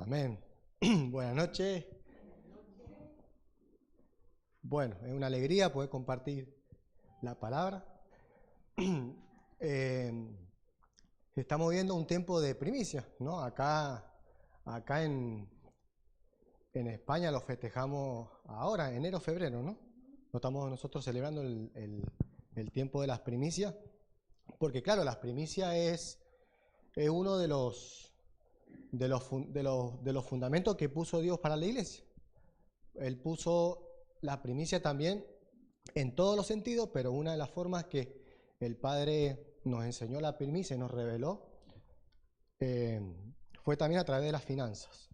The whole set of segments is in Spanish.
Amén. Buenas noches. Bueno, es una alegría poder compartir la palabra. Estamos viendo un tiempo de primicia, ¿no? Acá en España lo festejamos ahora, enero, febrero, ¿no? No estamos nosotros celebrando el tiempo de las primicias, porque claro, las primicias es uno de los fundamentos que puso Dios para la iglesia. Él puso la primicia también en todos los sentidos, pero una de las formas que el Padre nos enseñó la primicia y nos reveló fue también a través de las finanzas.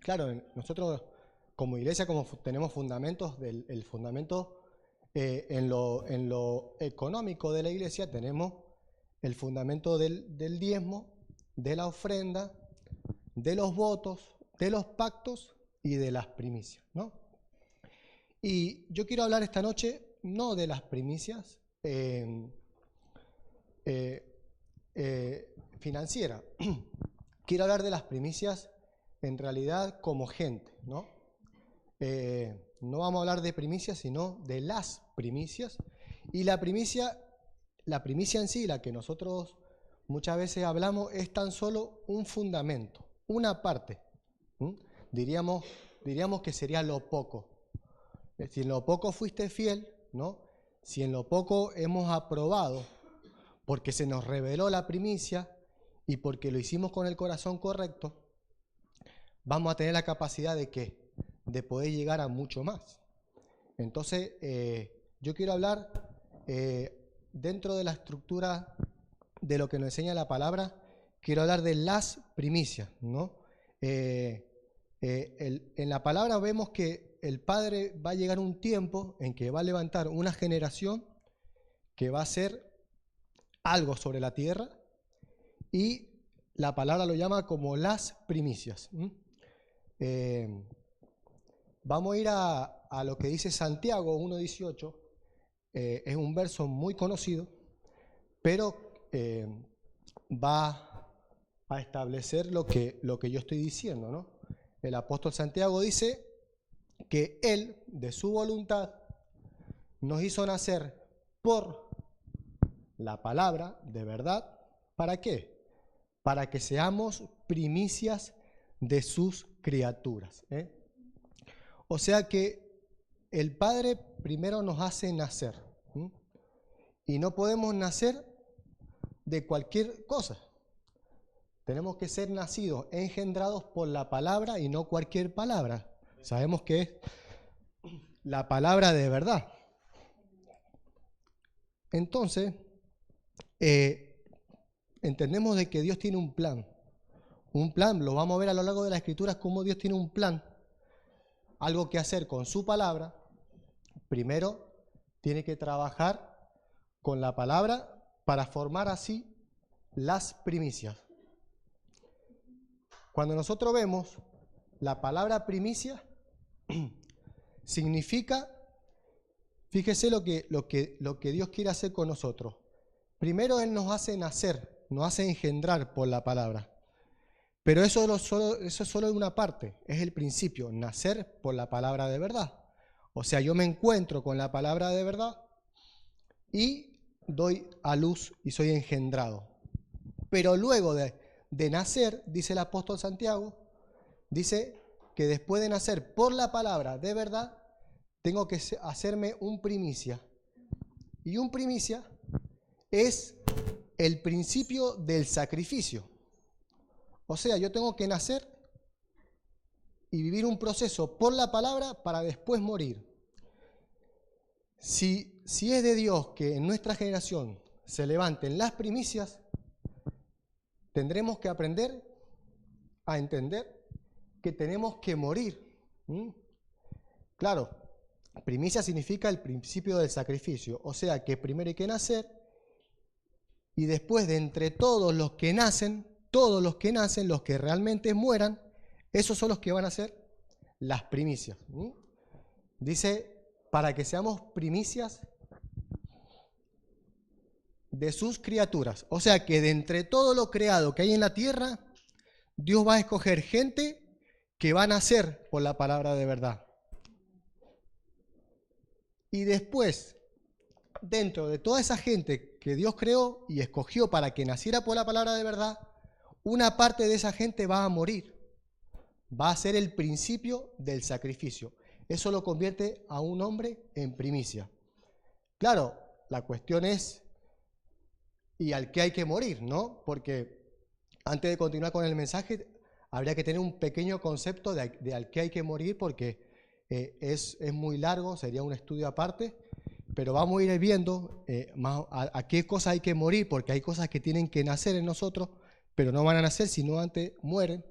Claro, nosotros como iglesia tenemos fundamentos, el fundamento en lo económico de la iglesia tenemos el fundamento del diezmo, de la ofrenda, de los votos, de los pactos y de las primicias, ¿no? Y yo quiero hablar esta noche no de las primicias financieras, quiero hablar de las primicias en realidad como gente, ¿no? No vamos a hablar de primicias, sino de las primicias. Y la primicia en sí, la que nosotros muchas veces hablamos, es tan solo un fundamento, una parte. Diríamos que sería lo poco. Si en lo poco fuiste fiel, ¿no? Si en lo poco hemos aprobado, porque se nos reveló la primicia y porque lo hicimos con el corazón correcto, vamos a tener la capacidad de ¿qué? De poder llegar a mucho más. Entonces, yo quiero hablar dentro de la estructura de lo que nos enseña la palabra, quiero hablar de las primicias, ¿no? En la palabra vemos que el Padre va a llegar un tiempo en que va a levantar una generación que va a hacer algo sobre la tierra y la palabra lo llama como las primicias. Vamos a ir a lo que dice Santiago 1:18. Es un verso muy conocido, pero va a establecer lo que yo estoy diciendo, ¿no? El apóstol Santiago dice que Él, de su voluntad, nos hizo nacer por la palabra de verdad. ¿Para qué? Para que seamos primicias de sus criaturas, ¿eh? O sea que el Padre primero nos hace nacer, ¿sí? Y no podemos nacer de cualquier cosa. Tenemos que ser nacidos, engendrados por la palabra y no cualquier palabra. Sabemos que es la palabra de verdad. Entonces, entendemos de que Dios tiene un plan. Un plan, lo vamos a ver a lo largo de las Escrituras, cómo Dios tiene un plan. Algo que hacer con su palabra. Primero, tiene que trabajar con la palabra para formar así las primicias. Cuando nosotros vemos la palabra primicia, significa, fíjese lo que Dios quiere hacer con nosotros. Primero Él nos hace nacer, nos hace engendrar por la palabra. Pero eso es solo una parte, es el principio, nacer por la palabra de verdad. O sea, yo me encuentro con la palabra de verdad y doy a luz y soy engendrado. Pero luego de nacer, dice el apóstol Santiago, dice que después de nacer por la palabra de verdad, tengo que hacerme un primicia. Y un primicia es el principio del sacrificio. O sea, yo tengo que nacer y vivir un proceso por la palabra para después morir. Si es de Dios que en nuestra generación se levanten las primicias, tendremos que aprender a entender que tenemos que morir. Claro, primicia significa el principio del sacrificio. O sea que primero hay que nacer y después de entre todos los que nacen, los que realmente mueran, esos son los que van a ser las primicias. Dice, para que seamos primicias de sus criaturas. O sea que de entre todo lo creado que hay en la tierra, Dios va a escoger gente que va a nacer por la palabra de verdad. Y después, dentro de toda esa gente que Dios creó y escogió para que naciera por la palabra de verdad, una parte de esa gente va a morir. Va a ser el principio del sacrificio. Eso lo convierte a un hombre en primicia. Claro, la cuestión es, ¿y al qué hay que morir, no? Porque antes de continuar con el mensaje, habría que tener un pequeño concepto de al qué hay que morir, porque es muy largo, sería un estudio aparte, pero vamos a ir viendo más a qué cosas hay que morir, porque hay cosas que tienen que nacer en nosotros, pero no van a nacer si no antes mueren.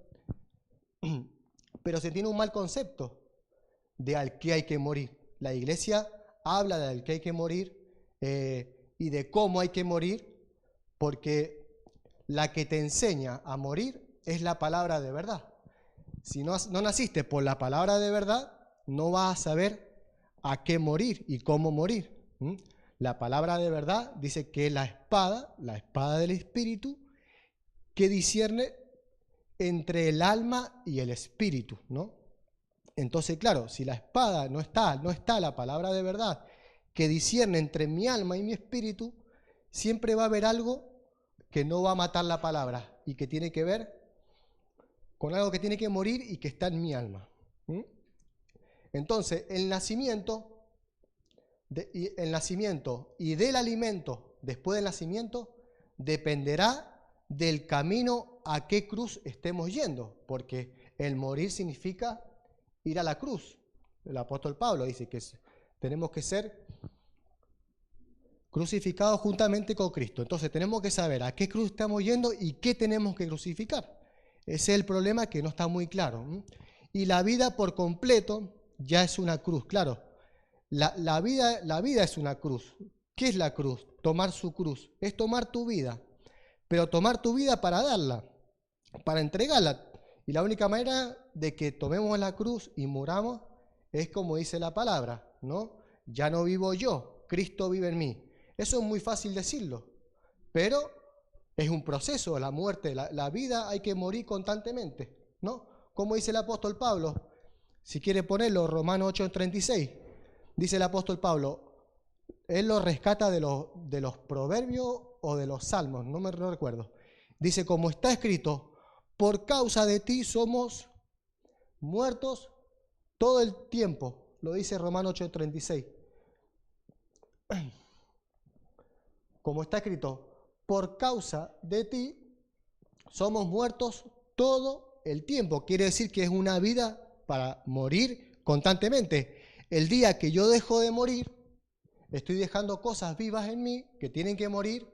Pero se tiene un mal concepto de al qué hay que morir. La iglesia habla de al qué hay que morir y de cómo hay que morir, porque la que te enseña a morir es la palabra de verdad. Si no naciste por la palabra de verdad, no vas a saber a qué morir y cómo morir. La palabra de verdad dice que es la espada del Espíritu, que discierne entre el alma y el espíritu, ¿no? Entonces, claro, si la espada no está la palabra de verdad que discierne entre mi alma y mi espíritu, siempre va a haber algo que no va a matar la palabra y que tiene que ver con algo que tiene que morir y que está en mi alma. Entonces, el nacimiento y del alimento después del nacimiento dependerá del camino a qué cruz estemos yendo, porque el morir significa ir a la cruz. El apóstol Pablo dice que tenemos que ser crucificados juntamente con Cristo. Entonces tenemos que saber a qué cruz estamos yendo y qué tenemos que crucificar. Ese es el problema, que no está muy claro. Y la vida por completo ya es una cruz, claro. La vida es una cruz. ¿Qué es la cruz? Tomar su cruz. Es tomar tu vida. Pero tomar tu vida para darla, para entregarla. Y la única manera de que tomemos la cruz y muramos es como dice la palabra, ¿no? Ya no vivo yo, Cristo vive en mí. Eso es muy fácil decirlo, pero es un proceso, la muerte, la vida hay que morir constantemente, ¿no? Como dice el apóstol Pablo, si quiere ponerlo, Romanos 8:36, dice el apóstol Pablo, él lo rescata de los proverbios o de los salmos, no recuerdo. Dice, como está escrito, por causa de ti somos muertos todo el tiempo. Lo dice Romanos 8:36. Como está escrito, por causa de ti somos muertos todo el tiempo. Quiere decir que es una vida para morir constantemente. El día que yo dejo de morir, estoy dejando cosas vivas en mí que tienen que morir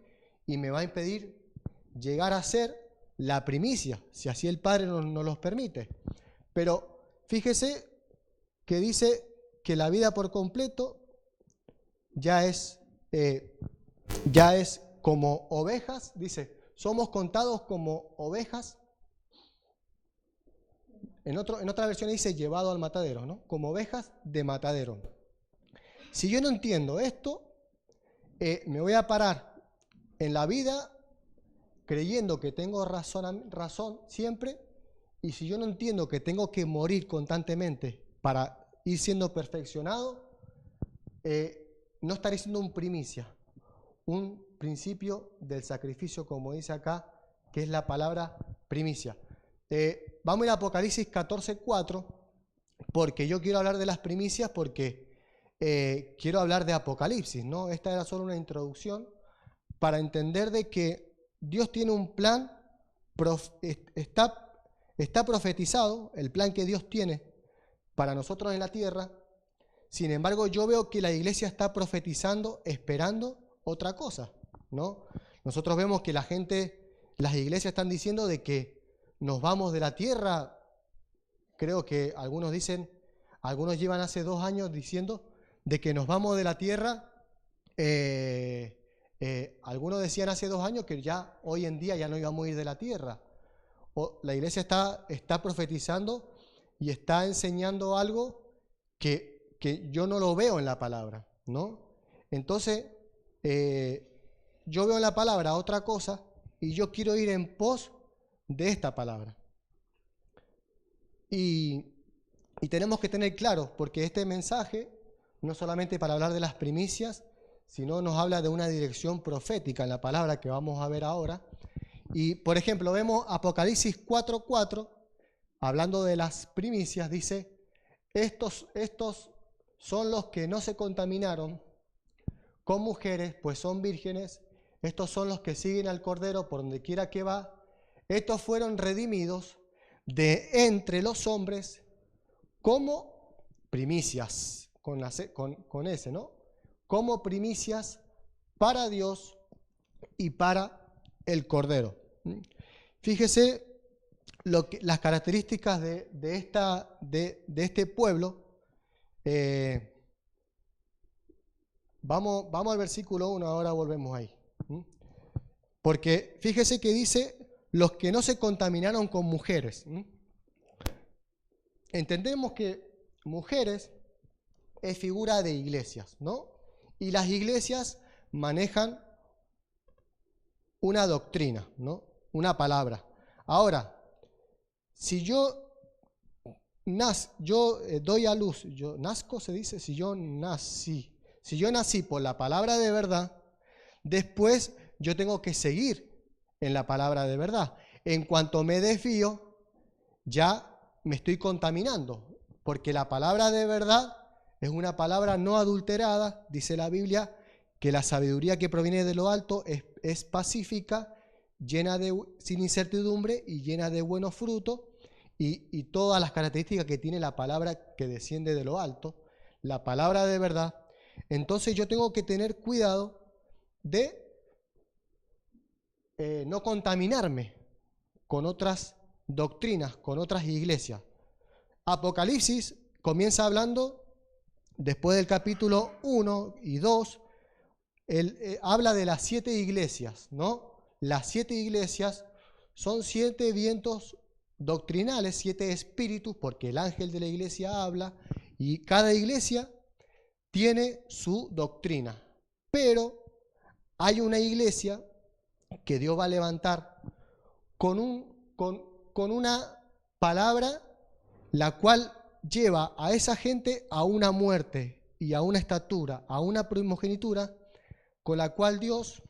y me va a impedir llegar a ser la primicia, si así el Padre nos los permite. Pero fíjese que dice que la vida por completo ya es como ovejas, dice, somos contados como ovejas. En otra versión dice llevado al matadero, ¿no? Como ovejas de matadero. Si yo no entiendo esto, me voy a parar en la vida creyendo que tengo razón siempre, y si yo no entiendo que tengo que morir constantemente para ir siendo perfeccionado, no estaré siendo un primicia, un principio del sacrificio, como dice acá, que es la palabra primicia. Vamos a ir a Apocalipsis 14:4, porque yo quiero hablar de las primicias, porque quiero hablar de Apocalipsis, ¿no? Esta era solo una introducción para entender de que Dios tiene un plan, está profetizado, el plan que Dios tiene para nosotros en la tierra. Sin embargo, yo veo que la iglesia está profetizando, esperando otra cosa, ¿no? Nosotros vemos que las iglesias están diciendo de que nos vamos de la tierra. Creo que algunos llevan hace 2 años diciendo de que nos vamos de la tierra. Algunos decían hace 2 años que ya hoy en día ya no íbamos a ir de la tierra. La iglesia está profetizando y está enseñando algo que yo no lo veo en la palabra, ¿no? Entonces, yo veo en la palabra otra cosa y yo quiero ir en pos de esta palabra, Y tenemos que tener claro, porque este mensaje no es solamente para hablar de las primicias, sino nos habla de una dirección profética en la palabra que vamos a ver ahora. Y, por ejemplo, vemos Apocalipsis 4:4, hablando de las primicias, dice, estos son los que no se contaminaron con mujeres, pues son vírgenes. Estos son los que siguen al Cordero por donde quiera que va. Estos fueron redimidos de entre los hombres como primicias, con ese, ¿no? Como primicias para Dios y para el Cordero. Fíjese las características de este pueblo. Vamos al versículo 1, ahora volvemos ahí. Porque fíjese que dice, los que no se contaminaron con mujeres. Entendemos que mujeres es figura de iglesias, ¿no? Y las iglesias manejan una doctrina, ¿no? Una palabra. Ahora, si yo doy a luz, nazco, se dice, si yo nací por la palabra de verdad, después yo tengo que seguir en la palabra de verdad. En cuanto me desvío, ya me estoy contaminando, porque la palabra de verdad es una palabra no adulterada. Dice la Biblia que la sabiduría que proviene de lo alto es pacífica, sin incertidumbre y llena de buenos frutos, y todas las características que tiene la palabra que desciende de lo alto, la palabra de verdad. Entonces yo tengo que tener cuidado de no contaminarme con otras doctrinas, con otras iglesias. Apocalipsis comienza hablando, después del capítulo 1 y 2, habla de las 7 iglesias, ¿no? Las 7 iglesias son 7 vientos doctrinales, 7 espíritus, porque el ángel de la iglesia habla, y cada iglesia tiene su doctrina. Pero hay una iglesia que Dios va a levantar con una palabra, la cual lleva a esa gente a una muerte y a una estatura, a una primogenitura, con la cual Dios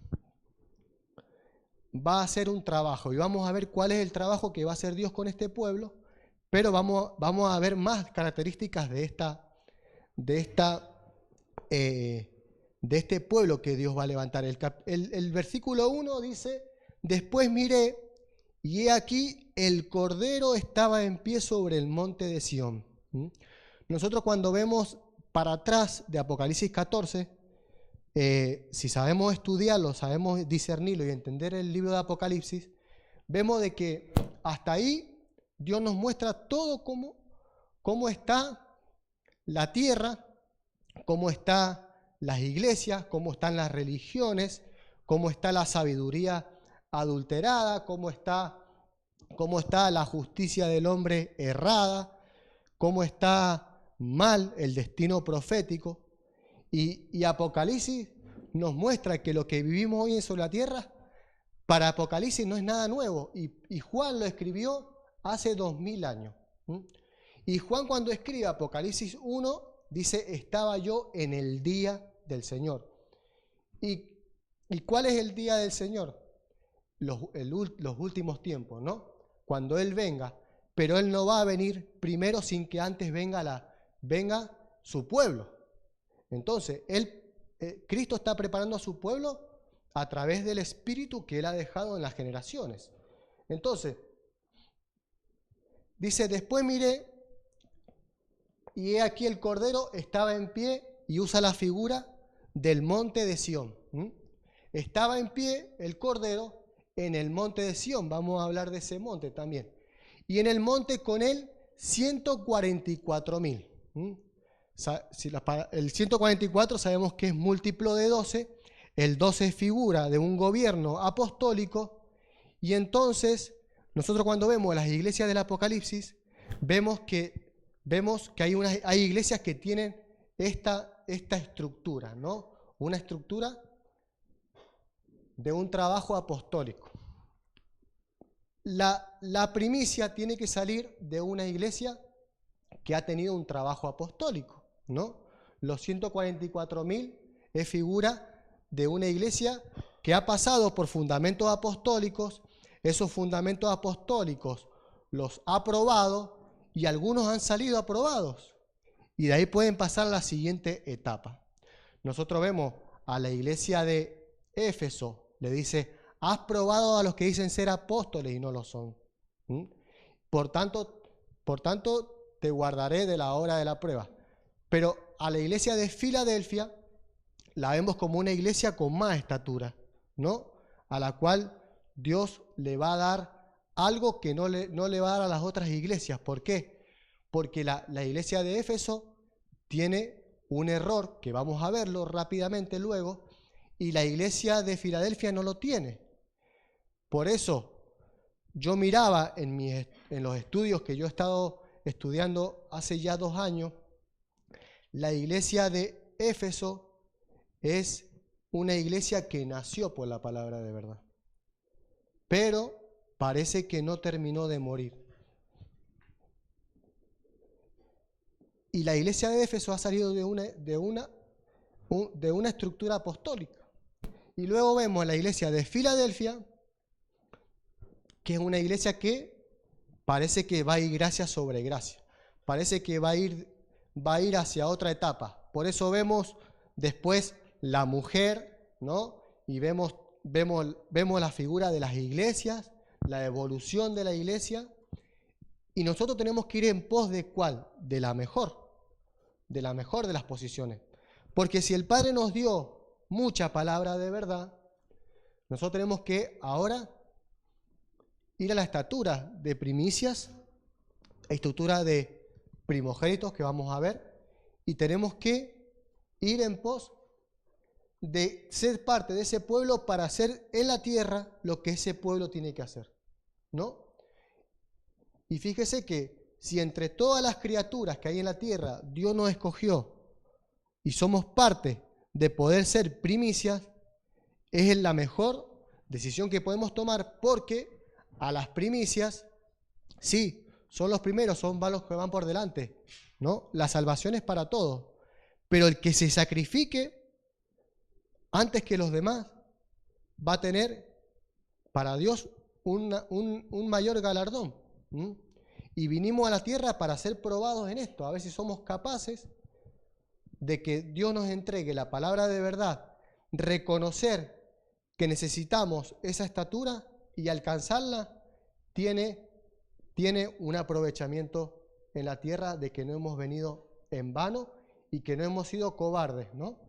va a hacer un trabajo. Y vamos a ver cuál es el trabajo que va a hacer Dios con este pueblo, pero vamos a ver más características de este pueblo que Dios va a levantar. El versículo 1 dice, después miré, y he aquí el Cordero estaba en pie sobre el monte de Sión. Nosotros cuando vemos para atrás de Apocalipsis 14, si sabemos estudiarlo, sabemos discernirlo y entender el libro de Apocalipsis, vemos de que hasta ahí Dios nos muestra todo cómo está la tierra, cómo están las iglesias, cómo están las religiones, cómo está la sabiduría adulterada, cómo está la justicia del hombre errada, cómo está mal el destino profético. Y Apocalipsis nos muestra que lo que vivimos hoy sobre la tierra, para Apocalipsis no es nada nuevo. Y Juan lo escribió hace 2000 años. Y Juan cuando escribe Apocalipsis 1, dice, estaba yo en el día del Señor. ¿Y cuál es el día del Señor? Los últimos tiempos, ¿no? Cuando Él venga. Pero Él no va a venir primero sin que antes venga su pueblo. Entonces, Cristo está preparando a su pueblo a través del Espíritu que Él ha dejado en las generaciones. Entonces, dice, después miré, y he aquí el Cordero estaba en pie, y usa la figura del monte de Sión. Estaba en pie el Cordero en el monte de Sión. Vamos a hablar de ese monte también. Y en el monte con él 144.000. El 144 sabemos que es múltiplo de 12. El 12 es figura de un gobierno apostólico. Y entonces, nosotros cuando vemos las iglesias del Apocalipsis, vemos que hay iglesias que tienen esta estructura, ¿no? Una estructura de un trabajo apostólico. la primicia tiene que salir de una iglesia que ha tenido un trabajo apostólico, ¿no? Los 144.000 es figura de una iglesia que ha pasado por fundamentos apostólicos. Esos fundamentos apostólicos los ha probado y algunos han salido aprobados. Y de ahí pueden pasar a la siguiente etapa. Nosotros vemos a la iglesia de Éfeso, le dice: has probado a los que dicen ser apóstoles y no lo son. Por tanto, te guardaré de la hora de la prueba. Pero a la iglesia de Filadelfia la vemos como una iglesia con más estatura, ¿no? A la cual Dios le va a dar algo que no le va a dar a las otras iglesias. ¿Por qué? Porque la iglesia de Éfeso tiene un error, que vamos a verlo rápidamente luego, y la iglesia de Filadelfia no lo tiene. Por eso yo miraba en los estudios que yo he estado estudiando hace ya 2 años, la iglesia de Éfeso es una iglesia que nació por la palabra de verdad, pero parece que no terminó de morir. Y la iglesia de Éfeso ha salido de una estructura apostólica. Y luego vemos la iglesia de Filadelfia, que es una iglesia que parece que va a ir gracia sobre gracia. Parece que va a ir hacia otra etapa. Por eso vemos después la mujer, ¿no? Y vemos la figura de las iglesias, la evolución de la iglesia. Y nosotros tenemos que ir en pos de ¿cuál? De la mejor de las posiciones. Porque si el Padre nos dio mucha palabra de verdad, nosotros tenemos que ahora ir a la estatura de primicias, estatura de primogénitos que vamos a ver, y tenemos que ir en pos de ser parte de ese pueblo para hacer en la tierra lo que ese pueblo tiene que hacer, ¿no? Y fíjese que si entre todas las criaturas que hay en la tierra Dios nos escogió y somos parte de poder ser primicias, es la mejor decisión que podemos tomar, porque a las primicias, sí, son los primeros, son los que van por delante, ¿no? La salvación es para todos, pero el que se sacrifique antes que los demás va a tener para Dios un mayor galardón. Y vinimos a la tierra para ser probados en esto, a ver si somos capaces de que Dios nos entregue la palabra de verdad, reconocer que necesitamos esa estatura y alcanzarla tiene un aprovechamiento en la tierra, de que no hemos venido en vano y que no hemos sido cobardes, ¿no?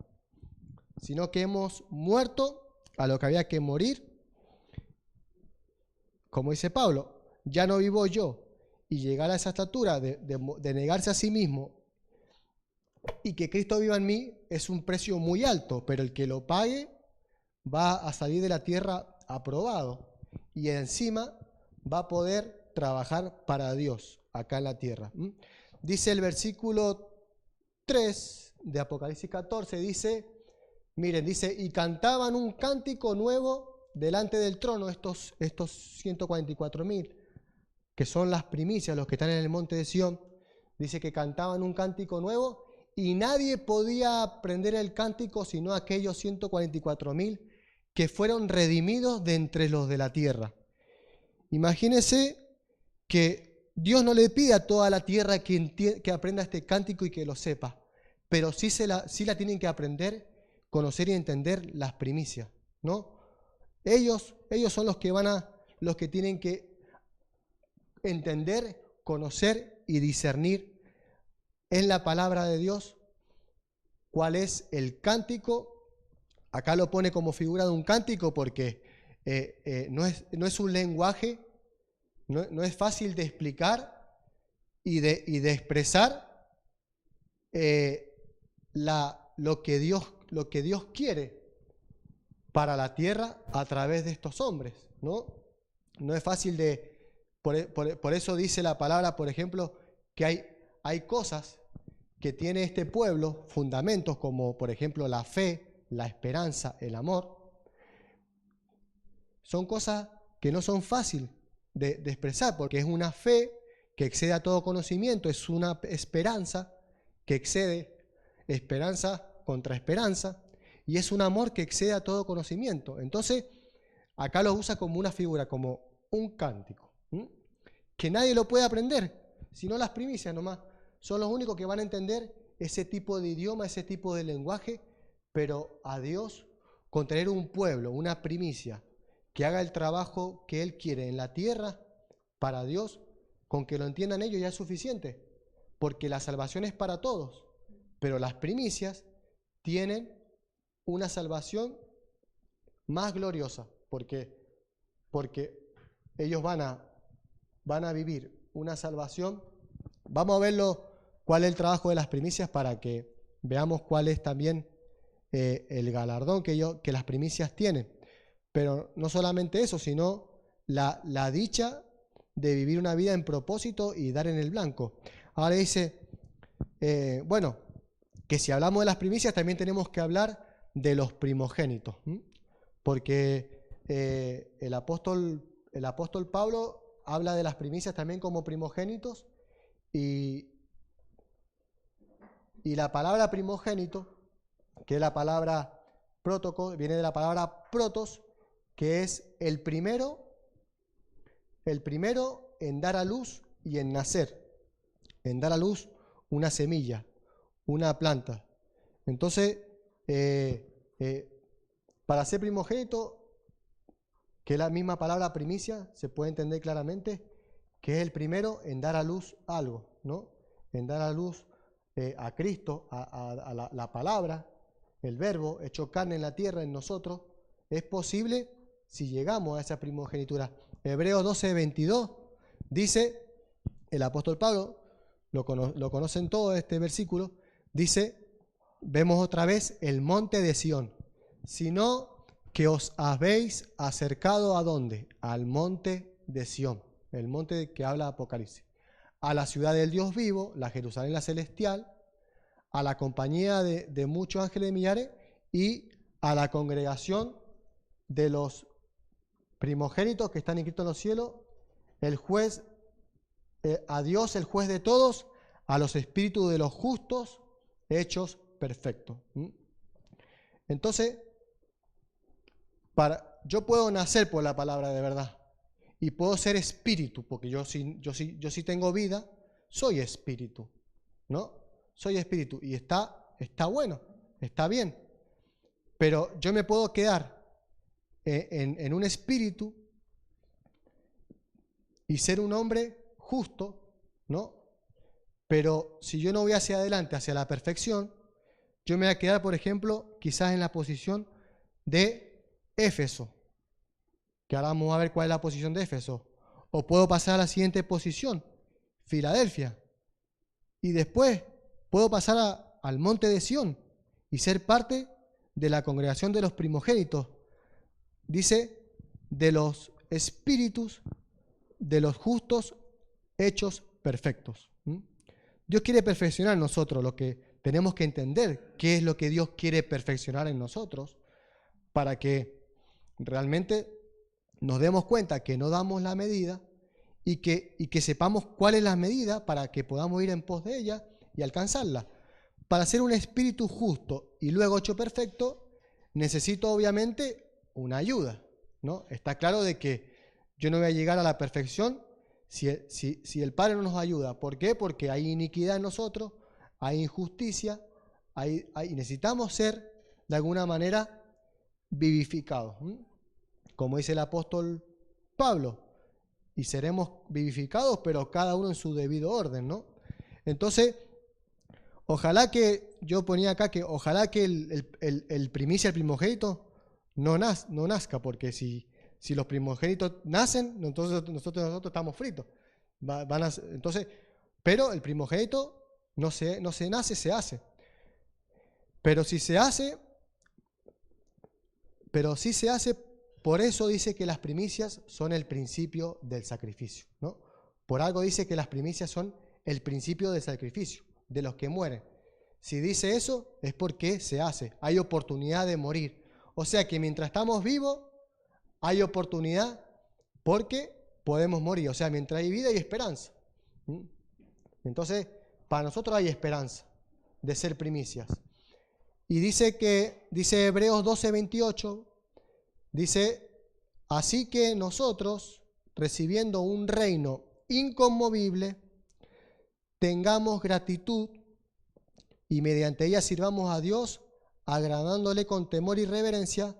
Sino que hemos muerto a lo que había que morir. Como dice Pablo, ya no vivo yo, y llegar a esa estatura de negarse a sí mismo y que Cristo viva en mí es un precio muy alto, pero el que lo pague va a salir de la tierra aprobado y encima va a poder trabajar para Dios acá en la tierra. Dice el versículo 3 de Apocalipsis 14, dice, y cantaban un cántico nuevo delante del trono, estos 144.000, que son las primicias, los que están en el monte de Sión. Dice que cantaban un cántico nuevo y nadie podía aprender el cántico sino aquellos 144.000 que fueron redimidos de entre los de la tierra. Imagínense que Dios no le pide a toda la tierra que aprenda este cántico y que lo sepa, pero sí la tienen que aprender, conocer y entender las primicias, ¿no? Ellos son los que tienen que entender, conocer y discernir en la palabra de Dios cuál es el cántico. Acá lo pone como figura de un cántico porque no es un lenguaje, no es fácil de explicar y de expresar lo que Dios quiere para la tierra a través de estos hombres, ¿no? No es fácil de... Por eso dice la palabra, por ejemplo, que hay cosas que tiene este pueblo, fundamentos como, por ejemplo, la fe, la esperanza, el amor. Son cosas que no son fáciles de expresar, porque es una fe que excede a todo conocimiento, es una esperanza que excede esperanza contra esperanza, y es un amor que excede a todo conocimiento. Entonces, acá lo usa como una figura, como un cántico, que nadie lo puede aprender, sino las primicias nomás. Son los únicos que van a entender ese tipo de idioma, ese tipo de lenguaje, pero a Dios, con tener un pueblo, una primicia, que haga el trabajo que Él quiere en la tierra, para Dios, con que lo entiendan ellos ya es suficiente, porque la salvación es para todos, pero las primicias tienen una salvación más gloriosa, porque ellos van a vivir una salvación. Vamos a verlo, cuál es el trabajo de las primicias, para que veamos cuál es también el galardón que las primicias tienen. Pero no solamente eso, sino la dicha de vivir una vida en propósito y dar en el blanco. Ahora dice, bueno, que si hablamos de las primicias también tenemos que hablar de los primogénitos, porque el apóstol Pablo habla de las primicias también como primogénitos, y la palabra primogénito, que es la palabra prótoco, viene de la palabra protos, que es el primero en dar a luz y en nacer, en dar a luz una semilla, una planta. Entonces, para ser primogénito, que es la misma palabra primicia, se puede entender claramente que es el primero en dar a luz algo, ¿no? En dar a luz a Cristo, a la palabra, el verbo hecho carne en la tierra, en nosotros. Es posible si llegamos a esa primogenitura. Hebreos 12:22 dice, el apóstol Pablo, lo conocen todos este versículo, dice, vemos otra vez el monte de Sión, sino que os habéis acercado ¿a dónde? Al monte de Sión, el monte que habla Apocalipsis, a la ciudad del Dios vivo, la Jerusalén la celestial, a la compañía de muchos ángeles millares y a la congregación de los primogénitos que están inscritos en los cielos, el juez, a Dios el juez de todos, a los espíritus de los justos hechos perfectos. Entonces, yo puedo nacer por la palabra de verdad y puedo ser espíritu, porque yo sí tengo vida, soy espíritu, ¿no? Soy espíritu y está bueno, está bien, pero yo me puedo quedar en un espíritu y ser un hombre justo, ¿no? Pero si yo no voy hacia adelante, hacia la perfección, yo me voy a quedar, por ejemplo, quizás en la posición de Éfeso, que ahora vamos a ver cuál es la posición de Éfeso. O puedo pasar a la siguiente posición, Filadelfia, y después puedo pasar al monte de Sión y ser parte de la congregación de los primogénitos. Dice, de los espíritus de los justos hechos perfectos. Dios quiere perfeccionar en nosotros. Lo que tenemos que entender qué es lo que Dios quiere perfeccionar en nosotros, para que realmente nos demos cuenta que no damos la medida y que sepamos cuál es la medida para que podamos ir en pos de ella y alcanzarla. Para ser un espíritu justo y luego hecho perfecto, necesito obviamente una ayuda, ¿no? Está claro de que yo no voy a llegar a la perfección si el Padre no nos ayuda. ¿Por qué? Porque hay iniquidad en nosotros, hay injusticia, necesitamos ser de alguna manera vivificados. Como dice el apóstol Pablo, y seremos vivificados, pero cada uno en su debido orden, ¿no? Entonces, ojalá que, yo ponía acá que ojalá que el primicia, el primogénito, no nazca, porque si los primogénitos nacen, entonces nosotros estamos fritos. Entonces, pero el primogénito no se nace, se hace. Pero si se hace, por eso dice que las primicias son el principio del sacrificio, ¿no? Por algo dice que las primicias son el principio del sacrificio, de los que mueren. Si dice eso, es porque se hace. Hay oportunidad de morir. O sea que mientras estamos vivos, hay oportunidad, porque podemos morir. O sea, mientras hay vida hay esperanza. Entonces, para nosotros hay esperanza de ser primicias. Y dice Hebreos 12:28, dice, así que nosotros, recibiendo un reino inconmovible, tengamos gratitud y mediante ella sirvamos a Dios, agradándole con temor y reverencia,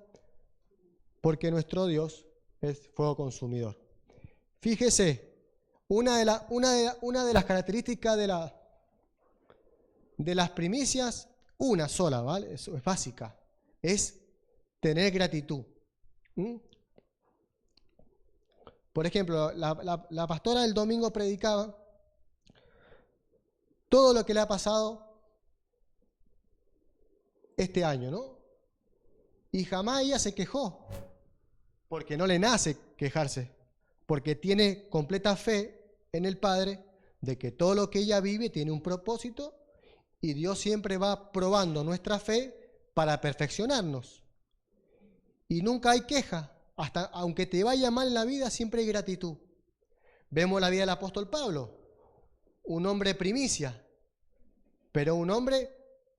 porque nuestro Dios es fuego consumidor. Fíjese, una de las características de las primicias, una sola, ¿vale? Eso es básica, es tener gratitud. Por ejemplo, la pastora del domingo predicaba todo lo que le ha pasado este año, ¿no? Y jamás ella se quejó, porque no le nace quejarse, porque tiene completa fe en el Padre de que todo lo que ella vive tiene un propósito y Dios siempre va probando nuestra fe para perfeccionarnos. Y nunca hay queja, aunque te vaya mal en la vida, siempre hay gratitud. Vemos la vida del apóstol Pablo, un hombre primicia, pero un hombre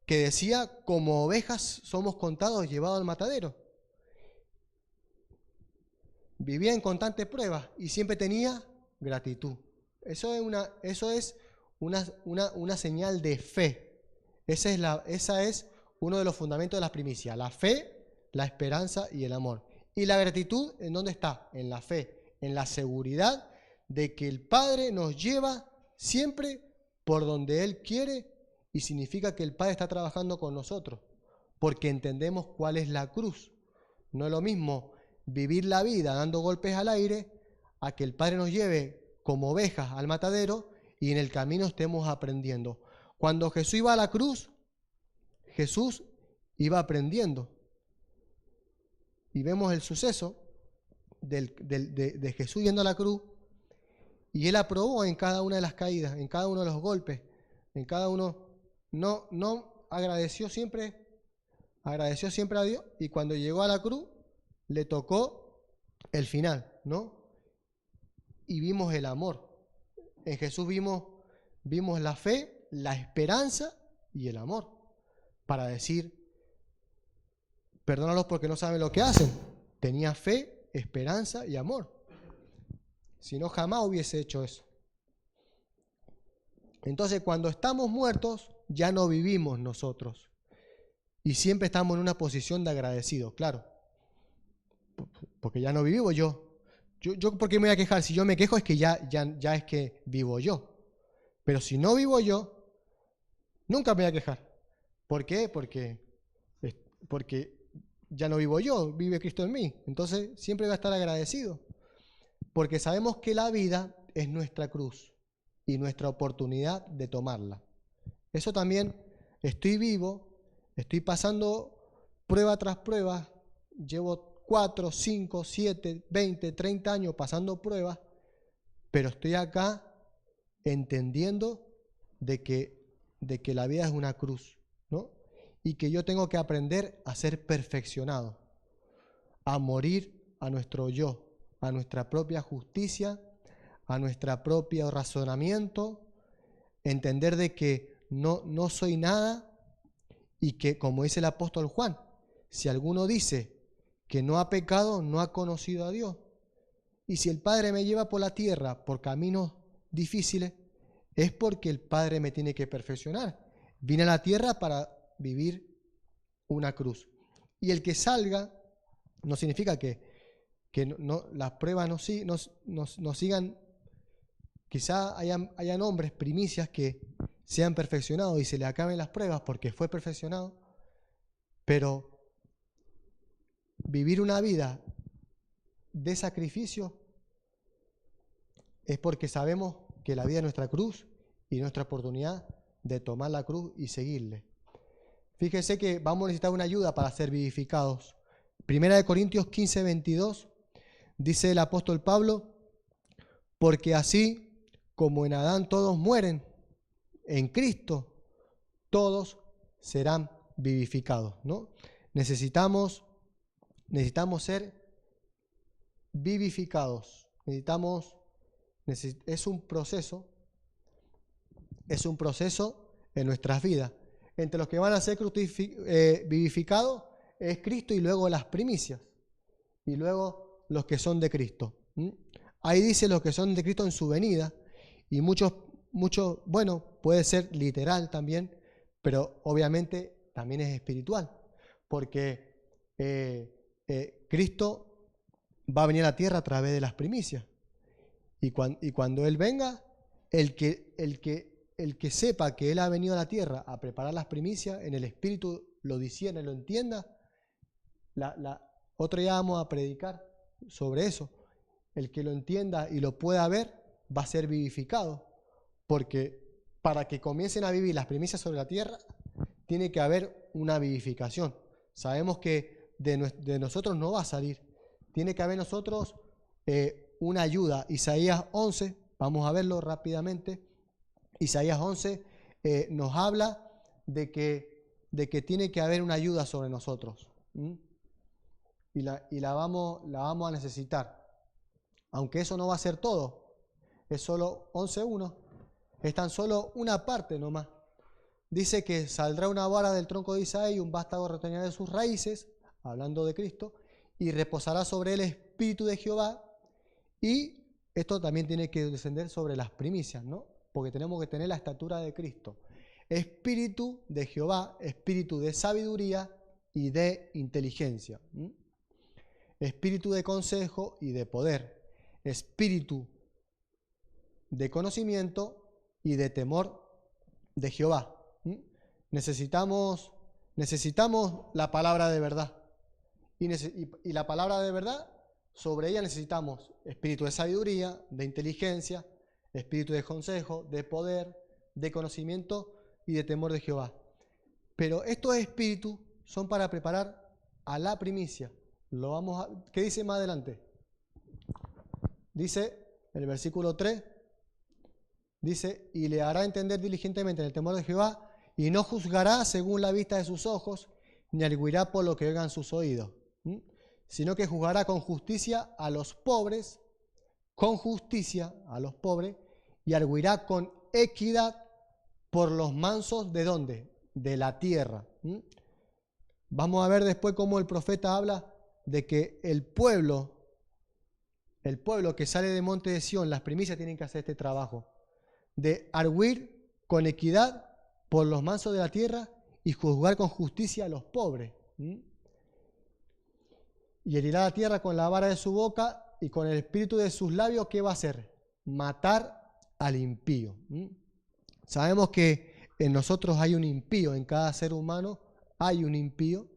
que decía, como ovejas somos contados, llevados al matadero. Vivía en constante prueba y siempre tenía gratitud. Eso es una señal de fe. Esa es uno de los fundamentos de las primicias. La fe, la esperanza y el amor. ¿Y la gratitud en dónde está? En la fe, en la seguridad de que el Padre nos lleva siempre por donde Él quiere, y significa que el Padre está trabajando con nosotros, porque entendemos cuál es la cruz. No es lo mismo vivir la vida dando golpes al aire a que el Padre nos lleve como ovejas al matadero y en el camino estemos aprendiendo. Cuando Jesús iba a la cruz, Jesús iba aprendiendo. Y vemos el suceso de Jesús yendo a la cruz, y Él aprobó en cada una de las caídas, en cada uno de los golpes, en cada uno. No agradeció siempre a Dios, y cuando llegó a la cruz le tocó el final, ¿no? Y vimos el amor. En Jesús vimos la fe, la esperanza y el amor, para decir, perdónalos porque no saben lo que hacen. Tenía fe, esperanza y amor. Si no, jamás hubiese hecho eso. Entonces, cuando estamos muertos, ya no vivimos nosotros. Y siempre estamos en una posición de agradecido, claro. Porque ya no vivo yo. ¿Yo por qué me voy a quejar? Si yo me quejo es que ya es que vivo yo. Pero si no vivo yo, nunca me voy a quejar. ¿Por qué? Porque ya no vivo yo, vive Cristo en mí. Entonces siempre voy a estar agradecido. Porque sabemos que la vida es nuestra cruz y nuestra oportunidad de tomarla. Eso también, estoy vivo, estoy pasando prueba tras prueba, llevo 4, 5, 7, 20, 30 años pasando pruebas, pero estoy acá entendiendo de que la vida es una cruz, ¿no? Y que yo tengo que aprender a ser perfeccionado, a morir a nuestro yo, a nuestra propia justicia, a nuestro propio razonamiento, entender de que no soy nada y que, como dice el apóstol Juan, si alguno dice que no ha pecado, no ha conocido a Dios. Y si el Padre me lleva por la tierra, por caminos difíciles, es porque el Padre me tiene que perfeccionar. Vine a la tierra para vivir una cruz. Y el que salga no significa que las pruebas no sigan. Quizá hayan hombres, primicias, que sean perfeccionados y se le acaben las pruebas porque fue perfeccionado, pero vivir una vida de sacrificio es porque sabemos que la vida es nuestra cruz y nuestra oportunidad de tomar la cruz y seguirle. Fíjese que vamos a necesitar una ayuda para ser vivificados. 1 Corintios 15:22 dice el apóstol Pablo, porque así como en Adán todos mueren, en Cristo todos serán vivificados, ¿no? Necesitamos ser vivificados. es un proceso en nuestras vidas. Entre los que van a ser vivificados es Cristo y luego las primicias. Y luego los que son de Cristo. Ahí dice los que son de Cristo en su venida. Y muchos, bueno, puede ser literal también, pero obviamente también es espiritual. Porque Cristo va a venir a la tierra a través de las primicias. Y cuando Él venga, el que sepa que Él ha venido a la tierra a preparar las primicias, en el espíritu lo discierne, lo entienda. Otro día vamos a predicar sobre eso. El que lo entienda y lo pueda ver va a ser vivificado. Porque para que comiencen a vivir las primicias sobre la tierra, tiene que haber una vivificación. Sabemos que de nosotros no va a salir. Tiene que haber nosotros una ayuda. Isaías 11, vamos a verlo rápidamente. Isaías 11 nos habla de que tiene que haber una ayuda sobre nosotros. Y la vamos a necesitar. Aunque eso no va a ser todo. Es solo 11.1. Es tan solo una parte nomás. Dice que saldrá una vara del tronco de Isaí y un vástago retoñará de sus raíces, hablando de Cristo, y reposará sobre él el espíritu de Jehová. Y esto también tiene que descender sobre las primicias, ¿no? Porque tenemos que tener la estatura de Cristo. Espíritu de Jehová, espíritu de sabiduría y de inteligencia. Espíritu de consejo y de poder. Espíritu de conocimiento y de temor de Jehová. Necesitamos la palabra de verdad. Y la palabra de verdad, sobre ella necesitamos espíritu de sabiduría, de inteligencia, espíritu de consejo, de poder, de conocimiento y de temor de Jehová. Pero estos espíritus son para preparar a la primicia. ¿Qué dice más adelante? Dice, en el versículo 3, dice, y le hará entender diligentemente en el temor de Jehová, y no juzgará según la vista de sus ojos, ni arguirá por lo que oigan sus oídos, sino que juzgará con justicia a los pobres, y arguirá con equidad por los mansos, ¿de dónde? De la tierra. Vamos a ver después cómo el profeta habla de que el pueblo que sale de monte de Sión, las primicias tienen que hacer este trabajo, de arguir con equidad por los mansos de la tierra y juzgar con justicia a los pobres. Y herirá la tierra con la vara de su boca y con el espíritu de sus labios, ¿qué va a hacer? Matar al impío. Sabemos que en nosotros hay un impío, en cada ser humano hay un impío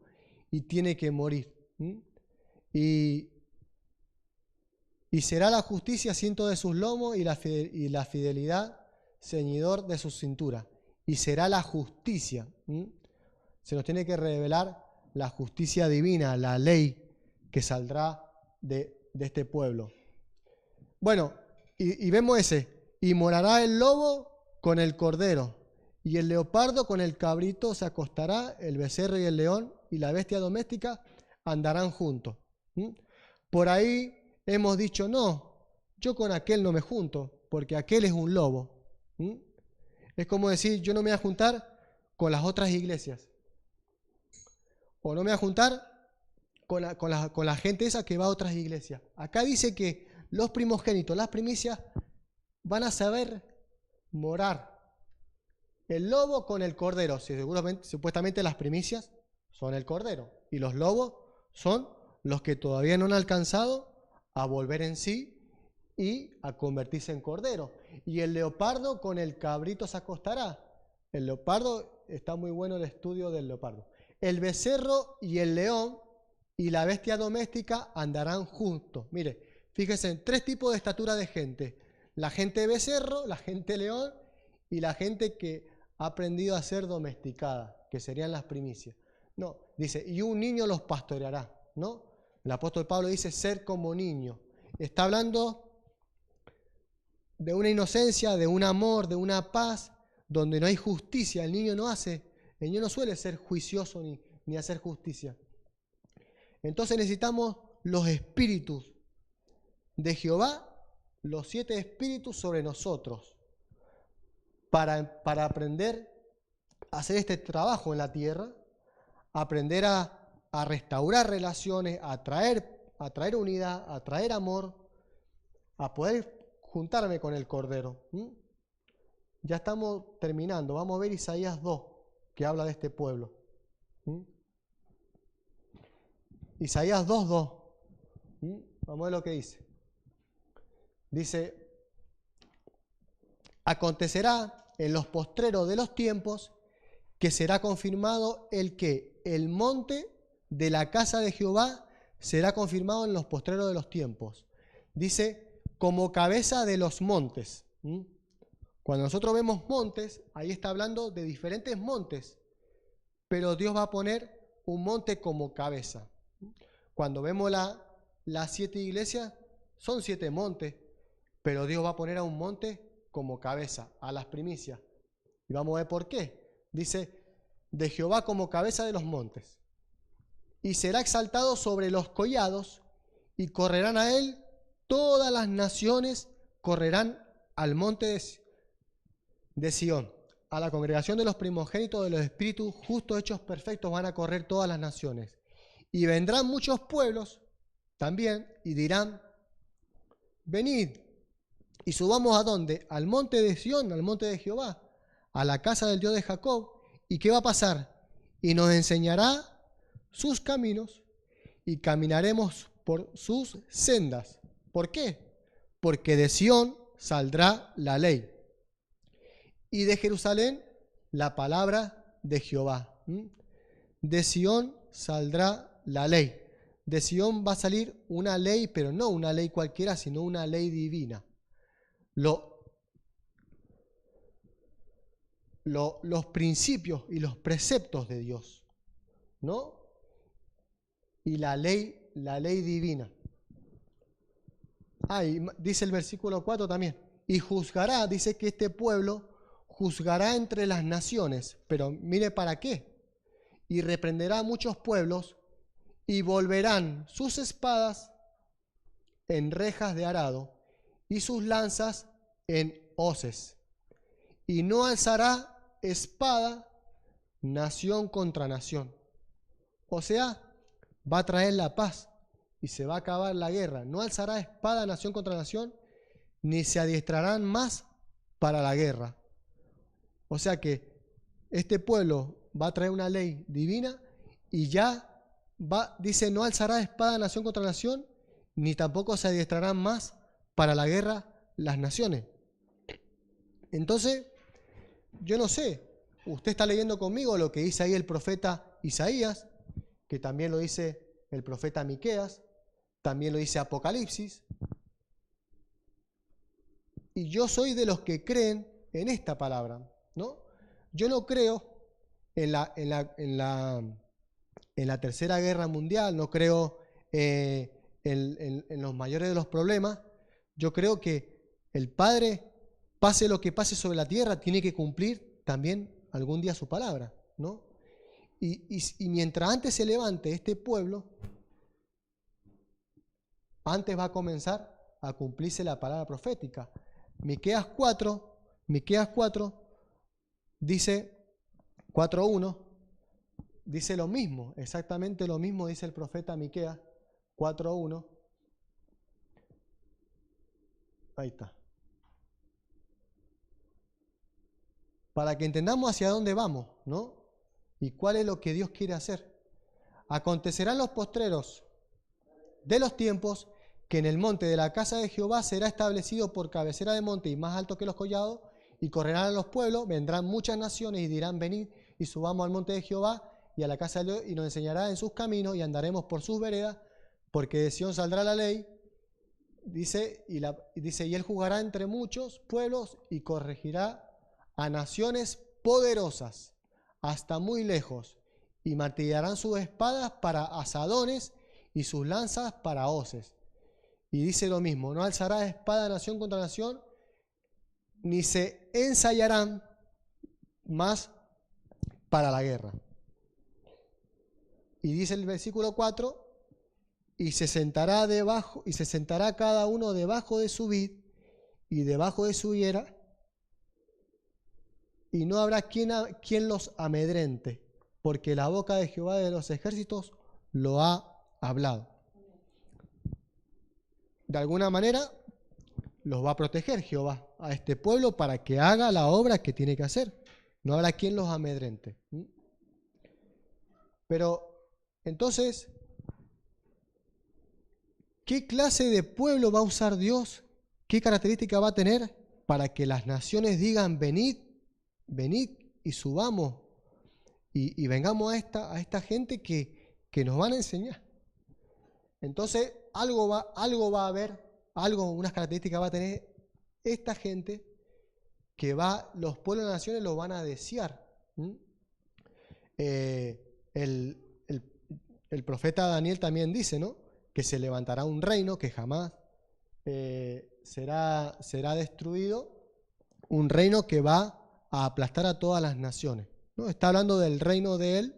y tiene que morir. Y será la justicia asiento de sus lomos y la fidelidad ceñidor de su cintura. Y será la justicia. Se nos tiene que revelar la justicia divina, la ley que saldrá de este pueblo. Bueno, y vemos y morará el lobo con el cordero, y el leopardo con el cabrito se acostará, el becerro y el león y la bestia doméstica andarán juntos. Por ahí hemos dicho, no, yo con aquel no me junto, porque aquel es un lobo. Es como decir, yo no me voy a juntar con las otras iglesias. O no me voy a juntar con la gente esa que va a otras iglesias. Acá dice que los primogénitos, las primicias, van a saber morar. El lobo con el cordero. Supuestamente las primicias son el cordero. Y los lobos son los que todavía no han alcanzado a volver en sí y a convertirse en cordero. Y el leopardo con el cabrito se acostará. El leopardo, está muy bueno el estudio del leopardo. El becerro y el león y la bestia doméstica andarán juntos. Mire, fíjense en 3 tipos de estatura de gente. La gente becerro, la gente león y la gente que ha aprendido a ser domesticada, que serían las primicias. No, dice, y un niño los pastoreará, ¿no? El apóstol Pablo dice ser como niño. Está hablando de una inocencia, de un amor, de una paz, donde no hay justicia. El niño no suele ser juicioso ni hacer justicia. Entonces necesitamos los espíritus de Jehová los 7 espíritus sobre nosotros para aprender a hacer este trabajo en la tierra, aprender a restaurar relaciones, a traer unidad, a traer amor, a poder juntarme con el Cordero. Ya estamos terminando. Vamos a ver Isaías 2, que habla de este pueblo. Isaías 2:2. Vamos a ver lo que dice. Dice: acontecerá en los postreros de los tiempos que será confirmado el monte de la casa de Jehová será confirmado en los postreros de los tiempos. Dice, como cabeza de los montes. Cuando nosotros vemos montes, ahí está hablando de diferentes montes, pero Dios va a poner un monte como cabeza. Cuando vemos las 7 iglesias, son 7 montes, pero Dios va a poner a un monte como cabeza, a las primicias. Y vamos a ver por qué. Dice, de Jehová como cabeza de los montes. Y será exaltado sobre los collados, y correrán a él todas las naciones, correrán al monte de Sión. A la congregación de los primogénitos de los espíritus justos hechos perfectos van a correr todas las naciones. Y vendrán muchos pueblos también y dirán, venid y subamos ¿a dónde? Al monte de Sión, al monte de Jehová, a la casa del Dios de Jacob. ¿Y qué va a pasar? Y nos enseñará sus caminos y caminaremos por sus sendas. ¿Por qué? Porque de Sión saldrá la ley y de Jerusalén la palabra de Jehová. De Sión saldrá la ley. De Sión va a salir una ley, pero no una ley cualquiera, sino una ley divina. Los principios y los preceptos de Dios, ¿no? Y la ley divina. Y dice el versículo 4 también, y juzgará, dice que este pueblo juzgará entre las naciones, pero mire para qué. Y reprenderá a muchos pueblos y volverán sus espadas en rejas de arado y sus lanzas en hoces. Y no alzará espada nación contra nación. O sea, va a traer la paz y se va a acabar la guerra. No alzará espada nación contra nación, ni se adiestrarán más para la guerra. O sea que este pueblo va a traer una ley divina y ya dice, no alzará espada nación contra nación, ni tampoco se adiestrarán más para la guerra las naciones. Entonces, yo no sé, usted está leyendo conmigo lo que dice ahí el profeta Isaías, que también lo dice el profeta Miqueas, también lo dice Apocalipsis. Y yo soy de los que creen en esta palabra, ¿no? Yo no creo en la Tercera Guerra Mundial, no creo en los mayores de los problemas. Yo creo que el Padre, pase lo que pase sobre la tierra, tiene que cumplir también algún día su palabra, ¿no? Y mientras antes se levante este pueblo, antes va a comenzar a cumplirse la palabra profética. Miqueas 4 dice, 4:1, dice lo mismo, exactamente lo mismo dice el profeta Miqueas 4:1. Ahí está. Para que entendamos hacia dónde vamos, ¿no? Y cuál es lo que Dios quiere hacer. Acontecerán los postreros de los tiempos que en el monte de la casa de Jehová será establecido por cabecera de monte y más alto que los collados, y correrán a los pueblos, vendrán muchas naciones y dirán, venid y subamos al monte de Jehová y a la casa de Dios, y nos enseñará en sus caminos y andaremos por sus veredas, porque de Sión saldrá la ley. Dice, y él juzgará entre muchos pueblos y corregirá a naciones poderosas hasta muy lejos, y martillarán sus espadas para asadones y sus lanzas para hoces. Y dice lo mismo, no alzará espada nación contra nación, ni se ensayarán más para la guerra. Y dice el versículo 4, y se sentará cada uno debajo de su vid y debajo de su higuera, y no habrá quien los amedrente, porque la boca de Jehová de los ejércitos lo ha hablado. De alguna manera los va a proteger Jehová a este pueblo para que haga la obra que tiene que hacer. No habrá quien los amedrente. Pero entonces, ¿qué clase de pueblo va a usar Dios? ¿Qué característica va a tener para que las naciones digan, venid, venid y subamos y vengamos a esta gente que nos van a enseñar? Entonces, algo va a haber, unas características va a tener esta gente que los pueblos de las naciones lo van a desear. El profeta Daniel también dice, ¿no?, que se levantará un reino que jamás será destruido, un reino que va a aplastar a todas las naciones, ¿no? Está hablando del reino de él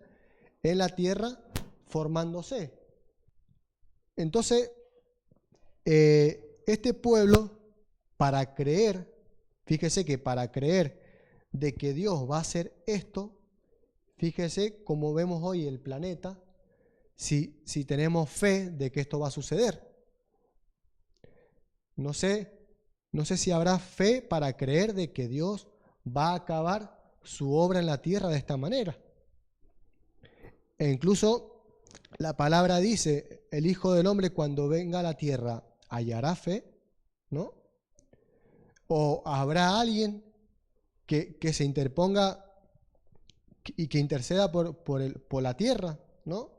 en la tierra formándose. Entonces, este pueblo, para creer, fíjese que para creer de que Dios va a hacer esto, fíjese cómo vemos hoy el planeta, si tenemos fe de que esto va a suceder. No sé si habrá fe para creer de que Dios va a acabar su obra en la tierra de esta manera. E incluso la palabra dice, el Hijo del Hombre cuando venga a la tierra hallará fe, ¿no? O habrá alguien que se interponga y que interceda por la tierra, ¿no?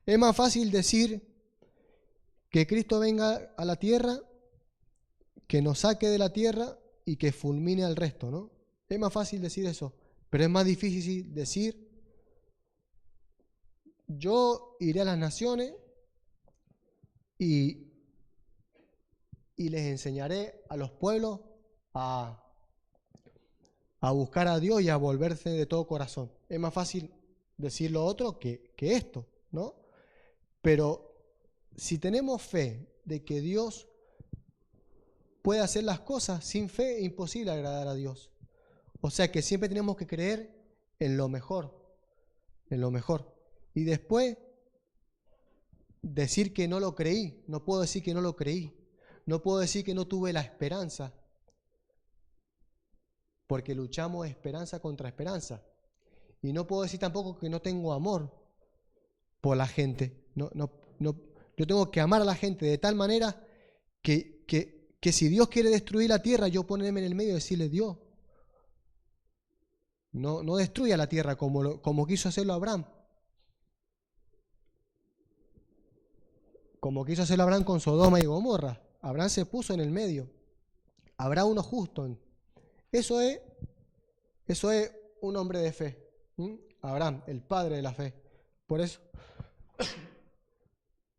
Es más fácil decir que Cristo venga a la tierra, que nos saque de la tierra y que fulmine al resto, ¿no? Es más fácil decir eso, pero es más difícil decir, yo iré a las naciones y les enseñaré a los pueblos a buscar a Dios y a volverse de todo corazón. Es más fácil decir lo otro que esto, ¿no? Pero si tenemos fe de que Dios puede hacer las cosas, sin fe es imposible agradar a Dios. O sea que siempre tenemos que creer en lo mejor, en lo mejor. Y después decir que no lo creí, no puedo decir que no lo creí, no puedo decir que no tuve la esperanza, porque luchamos esperanza contra esperanza. Y no puedo decir tampoco que no tengo amor por la gente. Yo tengo que amar a la gente de tal manera que si Dios quiere destruir la tierra, yo ponerme en el medio y decirle, Dios, no destruya la tierra como quiso hacerlo Abraham. Como quiso hacerlo Abraham con Sodoma y Gomorra. Abraham se puso en el medio. Habrá uno justo. Eso es un hombre de fe. Abraham, el padre de la fe.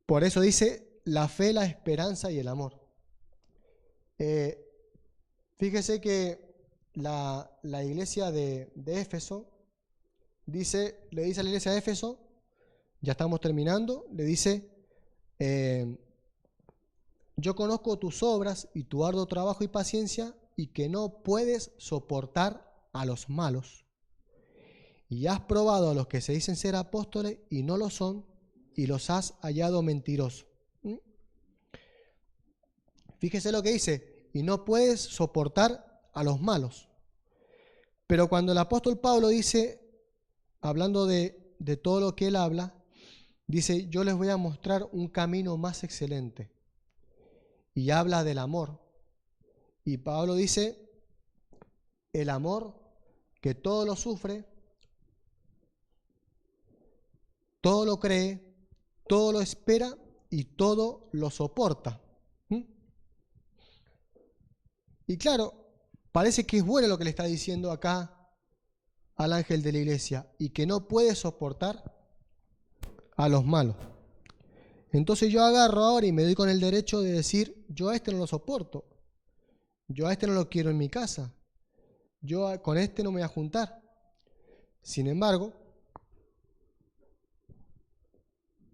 Por eso dice la fe, la esperanza y el amor. Fíjese que la iglesia de Éfeso le dice a la iglesia de Éfeso, ya estamos terminando, le dice, yo conozco tus obras y tu arduo trabajo y paciencia y que no puedes soportar a los malos. Y has probado a los que se dicen ser apóstoles y no lo son y los has hallado mentirosos. Fíjese lo que dice, y no puedes soportar a los malos. Pero cuando el apóstol Pablo dice, hablando de todo lo que él habla, dice, yo les voy a mostrar un camino más excelente. Y habla del amor. Y Pablo dice, el amor que todo lo sufre, todo lo cree, todo lo espera y todo lo soporta. Y claro, parece que es bueno lo que le está diciendo acá al ángel de la iglesia y que no puede soportar a los malos. Entonces yo agarro ahora y me doy con el derecho de decir, yo a este no lo soporto, yo a este no lo quiero en mi casa, yo con este no me voy a juntar. Sin embargo,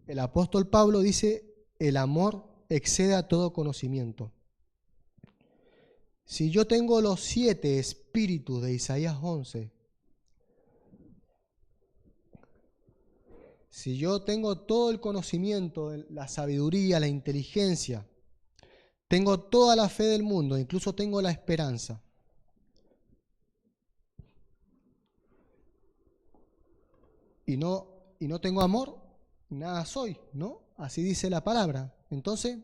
el apóstol Pablo dice, el amor excede a todo conocimiento. Si yo tengo los 7 espíritus de Isaías 11, si yo tengo todo el conocimiento, la sabiduría, la inteligencia, tengo toda la fe del mundo, incluso tengo la esperanza, y no tengo amor, nada soy, ¿no? Así dice la palabra. Entonces,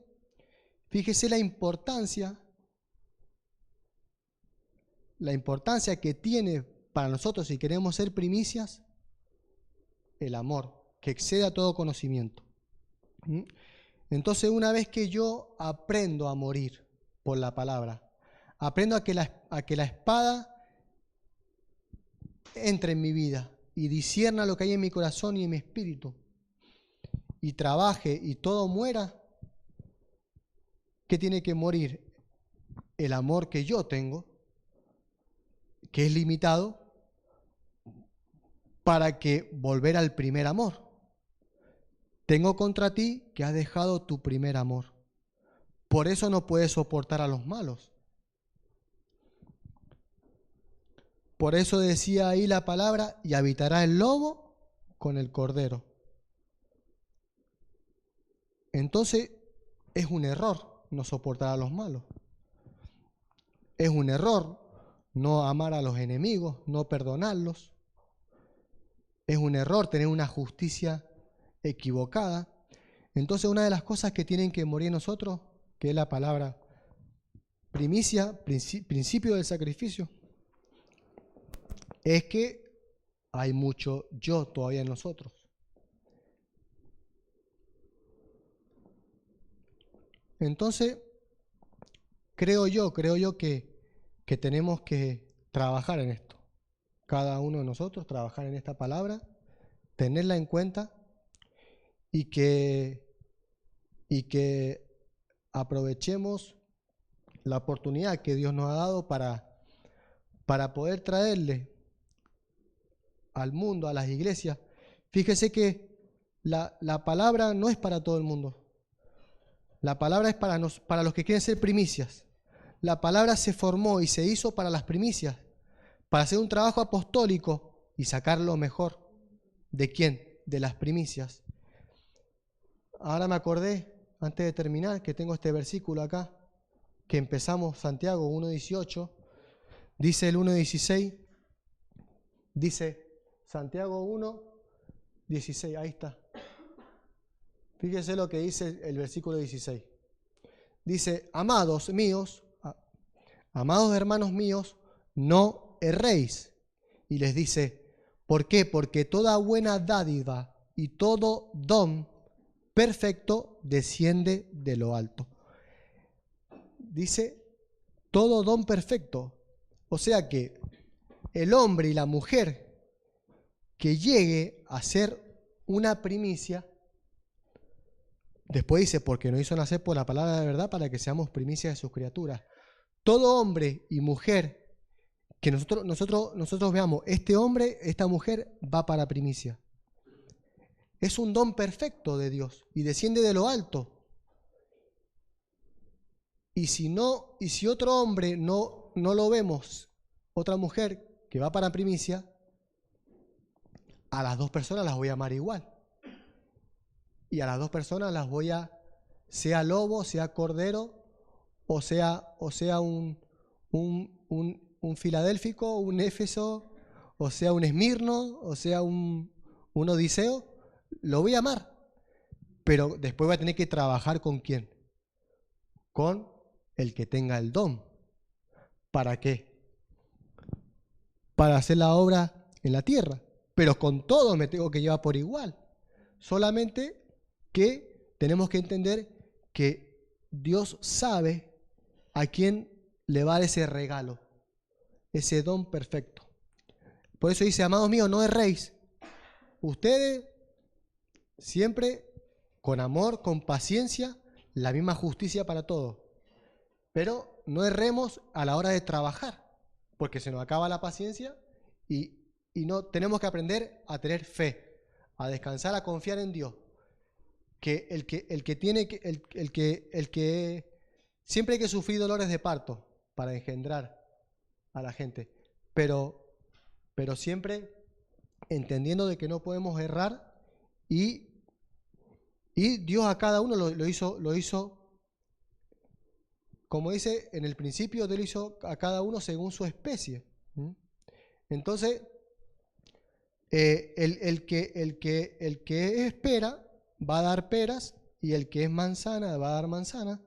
fíjese la importancia que tiene para nosotros, si queremos ser primicias, el amor, que excede a todo conocimiento. Entonces, una vez que yo aprendo a morir por la palabra, aprendo a que la espada entre en mi vida y discierna lo que hay en mi corazón y en mi espíritu, y trabaje y todo muera, ¿qué tiene que morir? El amor que yo tengo, que es limitado, para que volver al primer amor. Tengo contra ti que has dejado tu primer amor. Por eso no puedes soportar a los malos. Por eso decía ahí la palabra, y habitará el lobo con el cordero. Entonces, es un error no soportar a los malos. Es un error no amar a los enemigos, no perdonarlos. Es un error tener una justicia equivocada. Entonces, una de las cosas que tienen que morir nosotros, que es la palabra primicia, principio del sacrificio, es que hay mucho yo todavía en nosotros. Entonces, creo yo que tenemos que trabajar en esto. Cada uno de nosotros trabajar en esta palabra, tenerla en cuenta y que aprovechemos la oportunidad que Dios nos ha dado para poder traerle al mundo, a las iglesias. Fíjese que la palabra no es para todo el mundo. La palabra es para los que quieren ser primicias. La palabra se formó y se hizo para las primicias, para hacer un trabajo apostólico y sacar lo mejor. ¿De quién? De las primicias. Ahora me acordé, antes de terminar, que tengo este versículo acá, que empezamos, Santiago 1.18, dice el 1.16, dice Santiago 1.16, ahí está. Fíjese lo que dice el versículo 16. Dice, amados hermanos míos, no erréis. Y les dice, ¿por qué? Porque toda buena dádiva y todo don perfecto desciende de lo alto. Dice, todo don perfecto. O sea que el hombre y la mujer que llegue a ser una primicia, después dice, porque nos hizo nacer por la palabra de verdad para que seamos primicias de sus criaturas. Todo hombre y mujer que nosotros veamos, este hombre, esta mujer va para primicia. Es un don perfecto de Dios y desciende de lo alto. Y si otro hombre no lo vemos, otra mujer que va para primicia, a las dos personas las voy a amar igual. Y a las dos personas las voy a, sea lobo, sea cordero, o sea un filadélfico, un Éfeso, o sea un Esmirno, o sea un Odiseo, lo voy a amar. Pero después voy a tener que trabajar ¿con quién? Con el que tenga el don. ¿Para qué? Para hacer la obra en la tierra. Pero con todo me tengo que llevar por igual. Solamente que tenemos que entender que Dios sabe a quién le va a dar ese regalo, ese don perfecto. Por eso dice, amados míos, no erréis. Ustedes siempre con amor, con paciencia, la misma justicia para todos. Pero no erremos a la hora de trabajar, porque se nos acaba la paciencia y no tenemos que aprender a tener fe, a descansar, a confiar en Dios. Que el que siempre hay que sufrir dolores de parto, para engendrar a la gente. Pero siempre entendiendo de que no podemos errar y Dios a cada uno lo hizo, como dice en el principio, Dios lo hizo a cada uno según su especie. Entonces, el que es pera va a dar peras y el que es manzana va a dar manzana.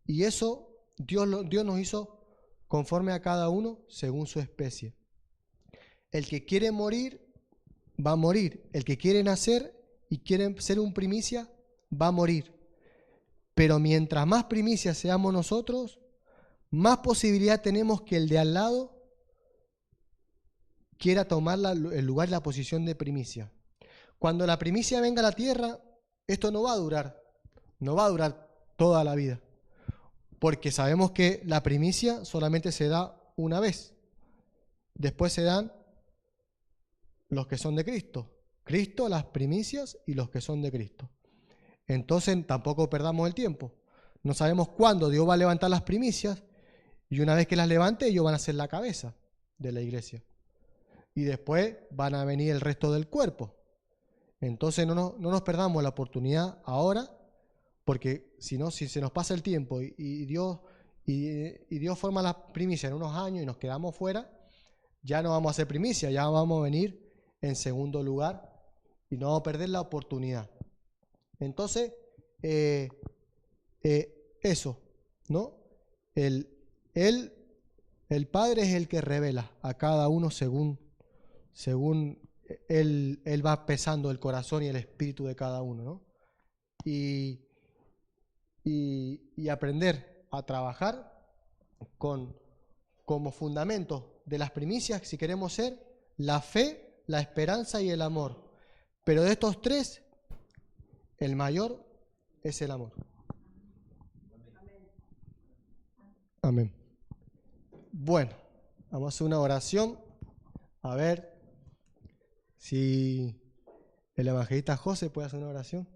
Y eso Dios nos hizo conforme a cada uno según su especie. El que quiere morir va a morir. El que quiere nacer y quiere ser un primicia va a morir. Pero mientras más primicias seamos nosotros, más posibilidad tenemos que el de al lado quiera tomar el lugar y la posición de primicia. Cuando la primicia venga a la tierra, esto no va a durar toda la vida. Porque sabemos que la primicia solamente se da una vez. Después se dan los que son de Cristo. Cristo, las primicias y los que son de Cristo. Entonces tampoco perdamos el tiempo. No sabemos cuándo Dios va a levantar las primicias y una vez que las levante ellos van a ser la cabeza de la iglesia. Y después van a venir el resto del cuerpo. Entonces no nos perdamos la oportunidad ahora, porque si se nos pasa el tiempo y Dios forma las primicias en unos años y nos quedamos fuera, ya no vamos a hacer primicia, ya vamos a venir en segundo lugar y no vamos a perder la oportunidad. Entonces, eso, ¿no? El Padre es el que revela a cada uno según él va pesando el corazón y el espíritu de cada uno, ¿no? Y aprender a trabajar como fundamento de las primicias, si queremos ser, la fe, la esperanza y el amor. Pero de estos tres, el mayor es el amor. Amén. Bueno, vamos a hacer una oración. A ver si el evangelista José puede hacer una oración.